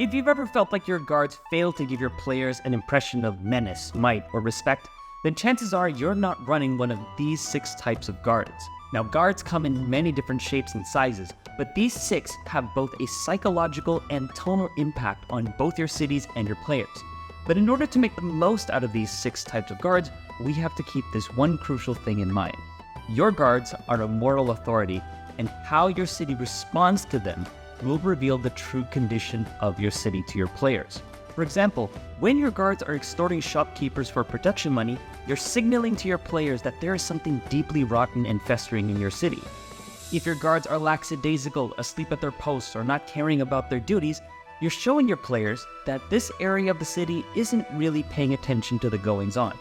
If you've ever felt like your guards fail to give your players an impression of menace, might, or respect, then chances are you're not running one of these 6 types of guards. Now, guards come in many different shapes and sizes, but these 6 have both a psychological and tonal impact on both your cities and your players. But in order to make the most out of these 6 types of guards, we have to keep this one crucial thing in mind. Your guards are a moral authority, and how your city responds to them will reveal the true condition of your city to your players. For example, when your guards are extorting shopkeepers for protection money, you're signaling to your players that there is something deeply rotten and festering in your city. If your guards are lackadaisical, asleep at their posts, or not caring about their duties, you're showing your players that this area of the city isn't really paying attention to the goings-on.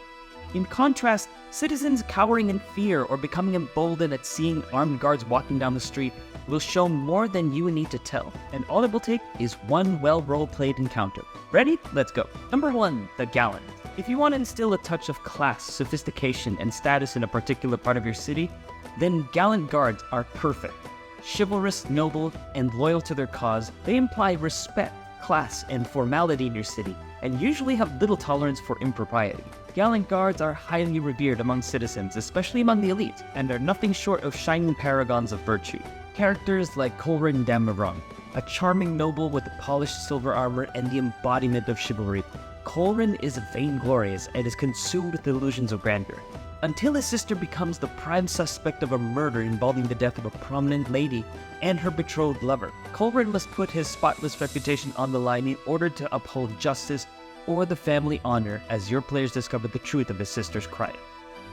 In contrast, citizens cowering in fear or becoming emboldened at seeing armed guards walking down the street will show more than you need to tell, and all it will take is one well role-played encounter. Ready? Let's go. Number 1, the Gallant. If you want to instill a touch of class, sophistication, and status in a particular part of your city, then Gallant guards are perfect. Chivalrous, noble, and loyal to their cause, they imply respect, class, and formality in your city, and usually have little tolerance for impropriety. Gallant guards are highly revered among citizens, especially among the elite, and are nothing short of shining paragons of virtue. Characters like Colrin Dameron, a charming noble with polished silver armor and the embodiment of chivalry. Colrin is vainglorious and is consumed with illusions of grandeur, until his sister becomes the prime suspect of a murder involving the death of a prominent lady and her betrothed lover. Colrin must put his spotless reputation on the line in order to uphold justice or the family honor as your players discover the truth of his sister's crime.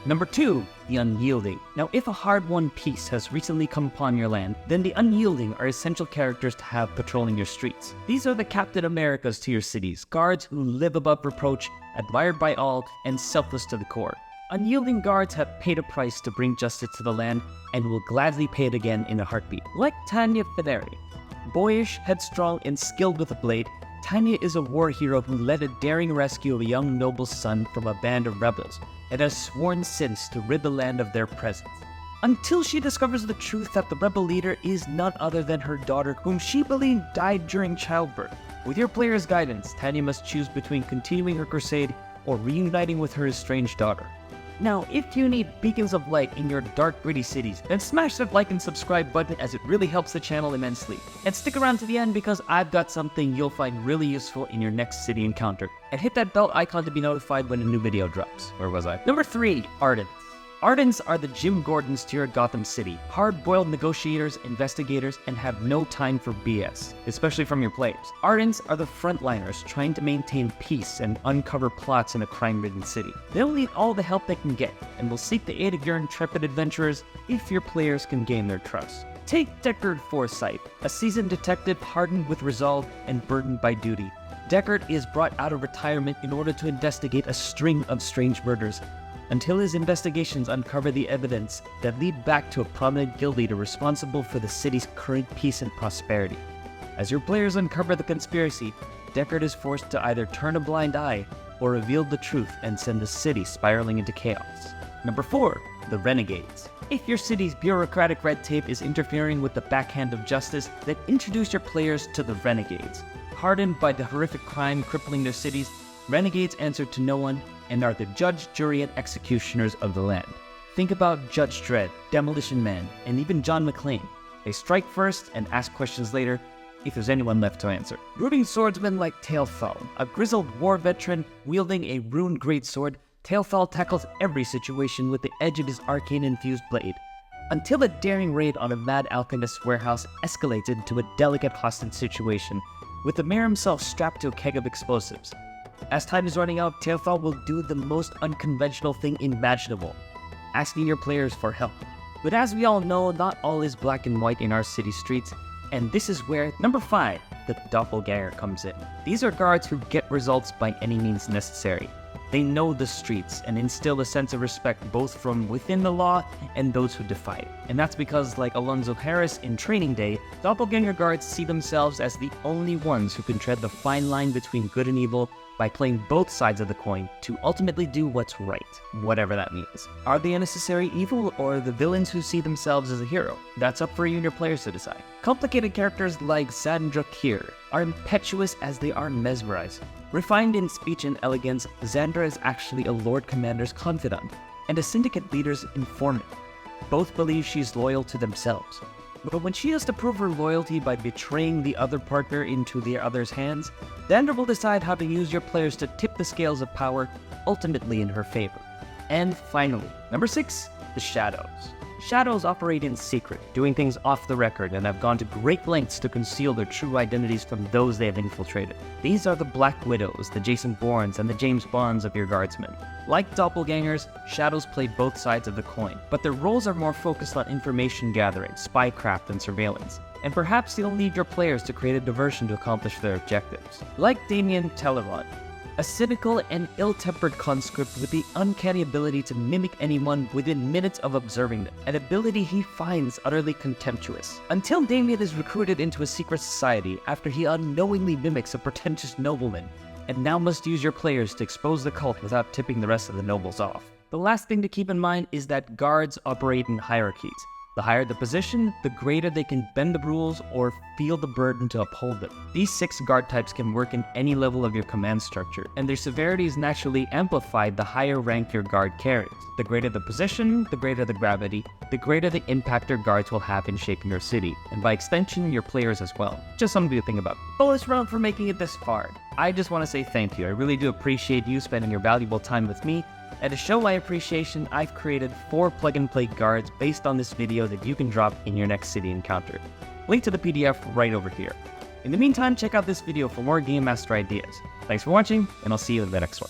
Number 2, the Unyielding. Now, if a hard-won peace has recently come upon your land, then the Unyielding are essential characters to have patrolling your streets. These are the Captain Americas to your cities, guards who live above reproach, admired by all, and selfless to the core. Unyielding guards have paid a price to bring justice to the land and will gladly pay it again in a heartbeat. Like Tanya Feneri. Boyish, headstrong, and skilled with a blade, Tanya is a war hero who led a daring rescue of a young noble's son from a band of rebels, and has sworn since to rid the land of their presence. Until she discovers the truth that the rebel leader is none other than her daughter, whom she believed died during childbirth. With your player's guidance, Tanya must choose between continuing her crusade or reuniting with her estranged daughter. Now, if you need beacons of light in your dark, gritty cities, then smash that like and subscribe button, as it really helps the channel immensely. And stick around to the end because I've got something you'll find really useful in your next city encounter. And hit that bell icon to be notified when a new video drops. Where was I? Number 3, Ardents. Ardents are the Jim Gordons to your Gotham City. Hard-boiled negotiators, investigators, and have no time for BS, especially from your players. Ardents are the frontliners trying to maintain peace and uncover plots in a crime-ridden city. They'll need all the help they can get, and will seek the aid of your intrepid adventurers if your players can gain their trust. Take Deckard Forsyth, a seasoned detective hardened with resolve and burdened by duty. Deckard is brought out of retirement in order to investigate a string of strange murders, until his investigations uncover the evidence that lead back to a prominent guild leader responsible for the city's current peace and prosperity. As your players uncover the conspiracy, Deckard is forced to either turn a blind eye or reveal the truth and send the city spiraling into chaos. Number 4, the Renegades. If your city's bureaucratic red tape is interfering with the backhand of justice, then introduce your players to the Renegades. Hardened by the horrific crime crippling their cities, Renegades answer to no one and are the judge, jury, and executioners of the land. Think about Judge Dredd, Demolition Man, and even John McClane. They strike first and ask questions later, if there's anyone left to answer. Brooding swordsmen like Tailfall, a grizzled war veteran wielding a runed greatsword, Tailfall tackles every situation with the edge of his arcane-infused blade, until a daring raid on a mad alchemist's warehouse escalates into a delicate hostage situation, with the mayor himself strapped to a keg of explosives. As time is running out, Tailfall will do the most unconventional thing imaginable, asking your players for help. But as we all know, not all is black and white in our city streets, and this is where number 5, the Doppleganger, comes in. These are guards who get results by any means necessary. They know the streets and instill a sense of respect both from within the law and those who defy it. And that's because, like Alonzo Harris in Training Day, Doppelganger guards see themselves as the only ones who can tread the fine line between good and evil by playing both sides of the coin to ultimately do what's right, whatever that means. Are they a necessary evil, or the villains who see themselves as a hero? That's up for you and your players to decide. Complicated characters like Sandra Kier are impetuous as they are mesmerizing. Refined in speech and elegance, Xandra is actually a Lord Commander's confidant and a syndicate leader's informant. Both believe she's loyal to themselves. But when she has to prove her loyalty by betraying the other partner into the other's hands, Xandra will decide how to use your players to tip the scales of power, ultimately in her favor. And finally, number 6, the Shadows. Shadows operate in secret, doing things off the record, and have gone to great lengths to conceal their true identities from those they have infiltrated. These are the Black Widows, the Jason Bournes, and the James Bonds of your guardsmen. Like Doppelgangers, Shadows play both sides of the coin, but their roles are more focused on information gathering, spycraft, and surveillance. And perhaps they'll need your players to create a diversion to accomplish their objectives. Like Damien Talleyrand, a cynical and ill-tempered conscript with the uncanny ability to mimic anyone within minutes of observing them, an ability he finds utterly contemptuous. Until Damien is recruited into a secret society after he unknowingly mimics a pretentious nobleman, and now must use your players to expose the cult without tipping the rest of the nobles off. The last thing to keep in mind is that guards operate in hierarchies. The higher the position, the greater they can bend the rules or feel the burden to uphold them. These 6 guard types can work in any level of your command structure, and their severity is naturally amplified the higher rank your guard carries. The greater the position, the greater the gravity, the greater the impact your guards will have in shaping your city, and by extension, your players as well. Just something to think about. Bonus round for making it this far. I just want to say thank you. I really do appreciate you spending your valuable time with me. And to show my appreciation, I've created 4 plug-and-play guards based on this video that you can drop in your next city encounter. Link to the PDF right over here. In the meantime, check out this video for more Game Master ideas. Thanks for watching, and I'll see you in the next one.